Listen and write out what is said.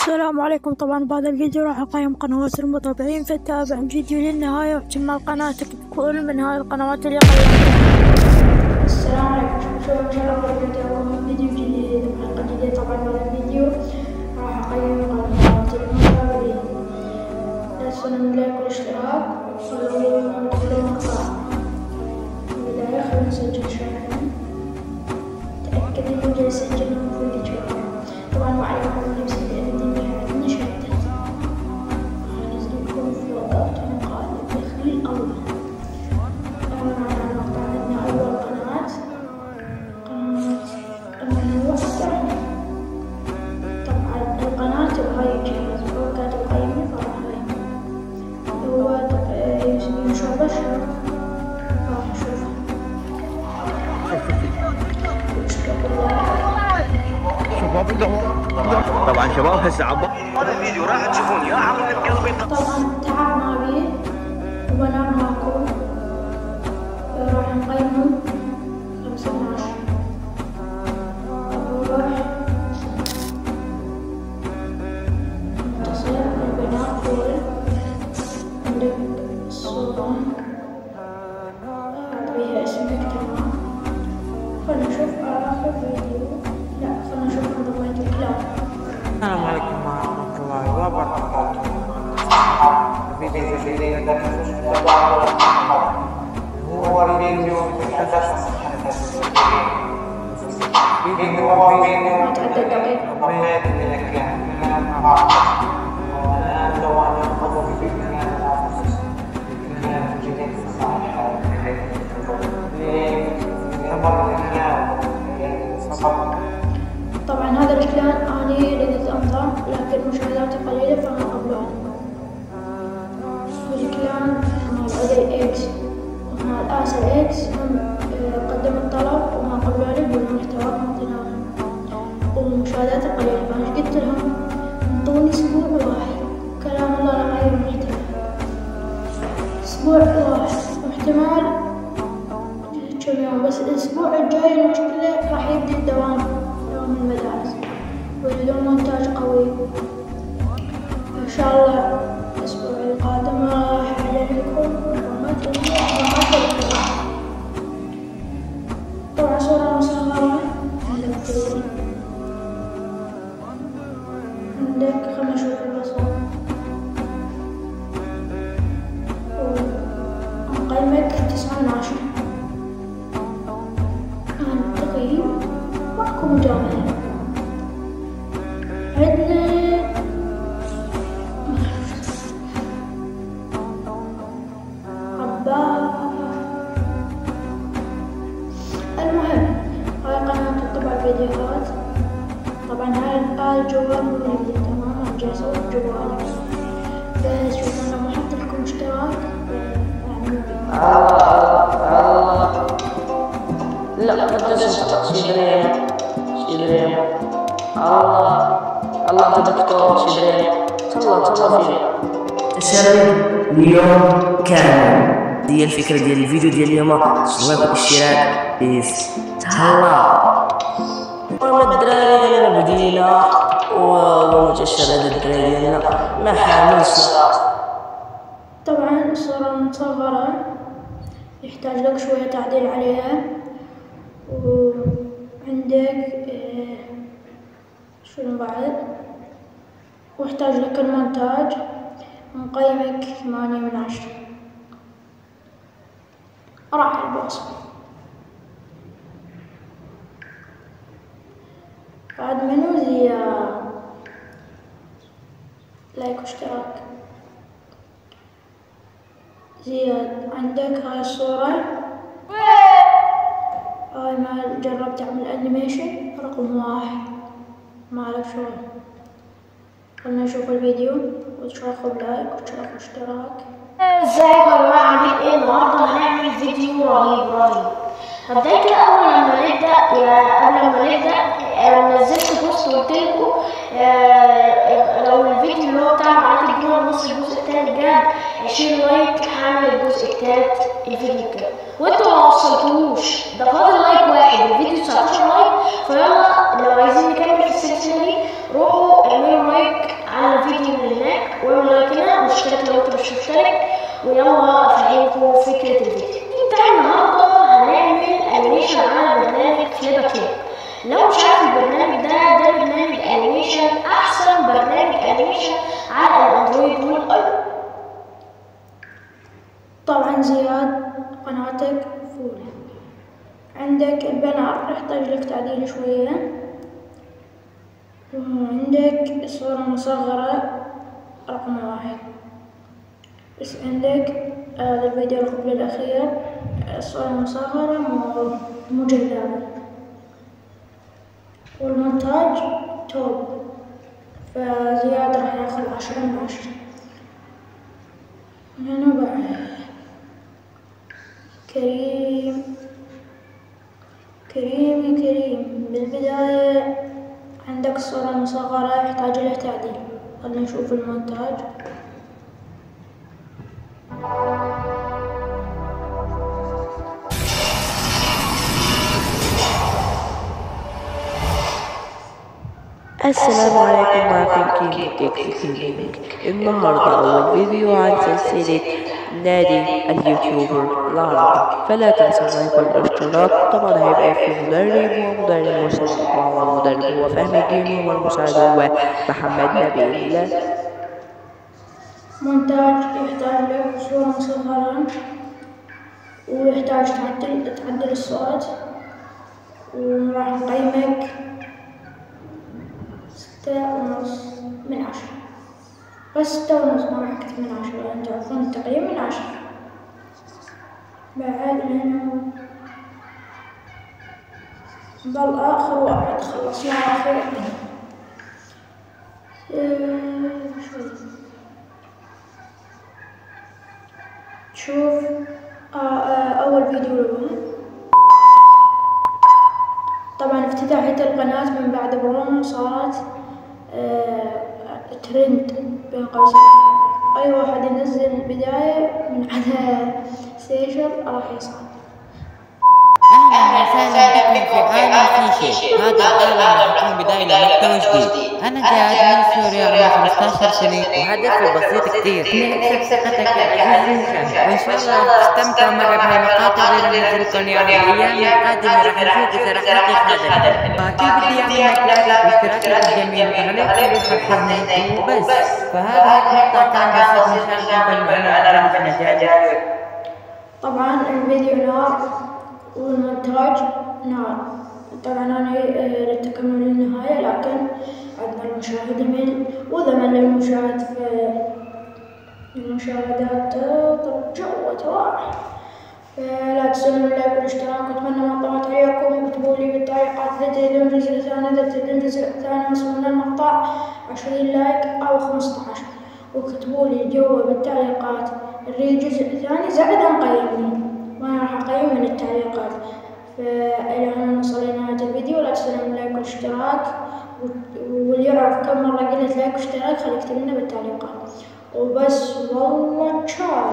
السلام عليكم. طبعا بعد الفيديو راح اقيم قنوات المتابعين، فتابع الفيديو للنهاية واحتمال قناتك تكون من هاي القنوات اللي قيمتها. السلام عليكم، شوفوا ان شاء الله فيديو جديد حلقة جديدة. طبعا بعد الفيديو راح اقيم قنوات المتابعين. لا تنسون اللايك والاشتراك وتفعيل المقطع. في البداية خلينا نسجل شرحنا. تأكد انه جاي يسجل من فيديو. طبعا ما عليكم نفس الدنيا عندنا شتى. نزلكم في وقت مقالب داخل الأول. عندنا أول قناة الموسع. طبعا القناة وهاي جهاز وقاعد يقيمني فراح هو ينشر بشر راح أشوفه. طبعا شباب هسه هذا الفيديو راح تشوفون يا عمرو قلبي. طبعا تعبنا به وبنام معكم. راح نقيمه 5 من 10. نروح نتصل بالبناء فول. عندك الصورة حط بيها اسمك تمام. خلنا نشوف آخر فيديو. لا خلنا نشوف انضميت الكلام. السلام عليكم ورحمة الله وبركاته. فيديو جديد هو فيديو متعدد دقيقة. طبعا هذا الكلان اني لذة انظر لكن مشاهداتي قليلة فما قبلوه. الكلان مال عدي اكس ومال اسل اكس هم قدموا الطلب وما قبلوني بالمحتوى انطيناهم ومشاهداتي قليلة، فانا قلت لهم انطوني اسبوع واحد. كلام الله لا غير محتمل. اسبوع واحد واحتمال كم يوم، بس الاسبوع الجاي المشكلة راح يبدي الدوام المدارس ويريدون مونتاج قوي. ان شاء الله الاسبوع القادم راح اعلنكم مقامات طبعا صورة مصغرة. عندك خلنا نشوف البصر ونقيمك 9 من 10. التقييم ماكو مجاملة. عندنا عباس. المهم هاي قناة تطبع فيديوهات. طبعا هاي الجوال مو جديد تمام، انا جاي اصور جوالي بس شوفوا انا ما حط لكم اشتراك يعني لا شدريم الله دكتور شدريم تلا فينا تسرب اليوم كامل. دي الفكرة ديال الفيديو ديال اليوم. لايك والاشتراك بيس تهلا. الدراري ديالنا بدينا ومتشر هذا الدراري ديالنا ما حاملش. طبعا الصورة مصغرة يحتاج لك شوية تعديل عليها. وعندك شنو بعد واحتاج لك المونتاج. نقيمك 8 من 10. راح البوصل بعد منو زياد لايك واشتراك. زياد عندك هاي الصورة هاي ما جربت اعمل انيميشن رقم 1 ما اعرف شلون. خلنا نشوف الفيديو وتشاركوا بلايك وتشاركوا اشتراك. ازيكم يا جماعه عاملين ايه؟ النهارده هنعمل فيديو رهيب. مبدئيا قبل ما نبدا نزلت بوست وقلت لكم لو الفيديو اللي هو بتاع معاك الجمله نص الجزء الثاني جاب 20 لايك هعمل الجزء الثالث الفيديو كده، وانتوا ما وصلتوش ده فاضل لايك واحد الفيديو 19 لايك. فيلا لو عايزين نكمل في السلسله دي روحوا اعملوا لايك ويلا افهمكم فكرة الفيديو. انت النهارده هنعمل انيميشن على برنامج فليبا كليب. لو مش عارف البرنامج ده برنامج انيميشن، احسن برنامج انيميشن على الاندرويد والايفون. طبعا زياد قناتك فول. عندك البنر يحتاج لك تعديل شوية، وعندك الصورة المصغرة رقم 1، بس عندك هذا الفيديو قبل الأخير الصورة المصغرة مو جذابة، والمونتاج توب، فزياد راح ياخذ 10 من 10. هنا بعد كريم يا كريم، بالبداية عندك الصورة المصغرة يحتاج لها تعديل. خلينا نشوف المونتاج. السلام عليكم، معكم كيمو. النهاردة أول فيديو عن سلسلة نادي اليوتيوبر العربي، فلا تنسوا اللايك والاشتراك. طبعا هيبقى في مدرب ومدرب مساعد، وهو المدرب هو فهمي جيمي والمساعد هو محمد نبيل. مونتاج يحتاج لك صورة مصغرة، ويحتاج تعدل الصوت، وراح نقيمك 6.5 من 10، بس 6.5 ما راح أكتب من 10 لأن تعرفون التقييم من 10. بعد هنا ضل آخر واحد خلصنا أخيرا. شوف أول فيديو له. طبعا افتتاحية القناة من بعد برومو صارت ترند بين قوسين. أي واحد ينزل بداية من على سيشل راح يصعد. أهلا وسهلا بكم في عالم في شيء. هذا العالم راح يكون بداية لمحتوى جديد. أنا جاد من سوريا عمري 15 سنة، وهدفي بسيط كتير، إني أكسب ثقتك يا عزيزي المشاهد، وإن شاء الله تستمتع معي بهالمقاطع اللي ننزلكم يوم الأيام القادمة. راح نشوف إذا راح نحقق هدفي. أكيد بدي أعمل لك لايك واشتراك الجميل وتعليق يحفزني وبس. فهذا المقطع كان بسيط مشان معنا في مجال. طبعا الفيديو نار والمونتاج نار. طبعا أنا ردت أكمل للنهاية، لكن عندنا المشاهد يمل، وإذا مل المشاهد فالمشاهدات ترجع وتراح. فلا تنسوا اللايك والاشتراك، وأتمنى ما طولت عليكم. واكتبوا لي بالتعليقات إذا تريدون الجزء الثاني. إذا تريدون الجزء الثاني وصلنا المقطع 20 لايك أو 15، وكتبوا لي جوا بالتعليقات نريد الجزء الثاني زائد نقيمني، وأنا راح أقيم من التعليقات. فإلى هنا نوصل لنهاية الفيديو. لا تنسوا اللايك والاشتراك، واللي يعرف كم مرة قلت لايك واشتراك خليه يكتب لنا بالتعليقات. وبس والله تشاو.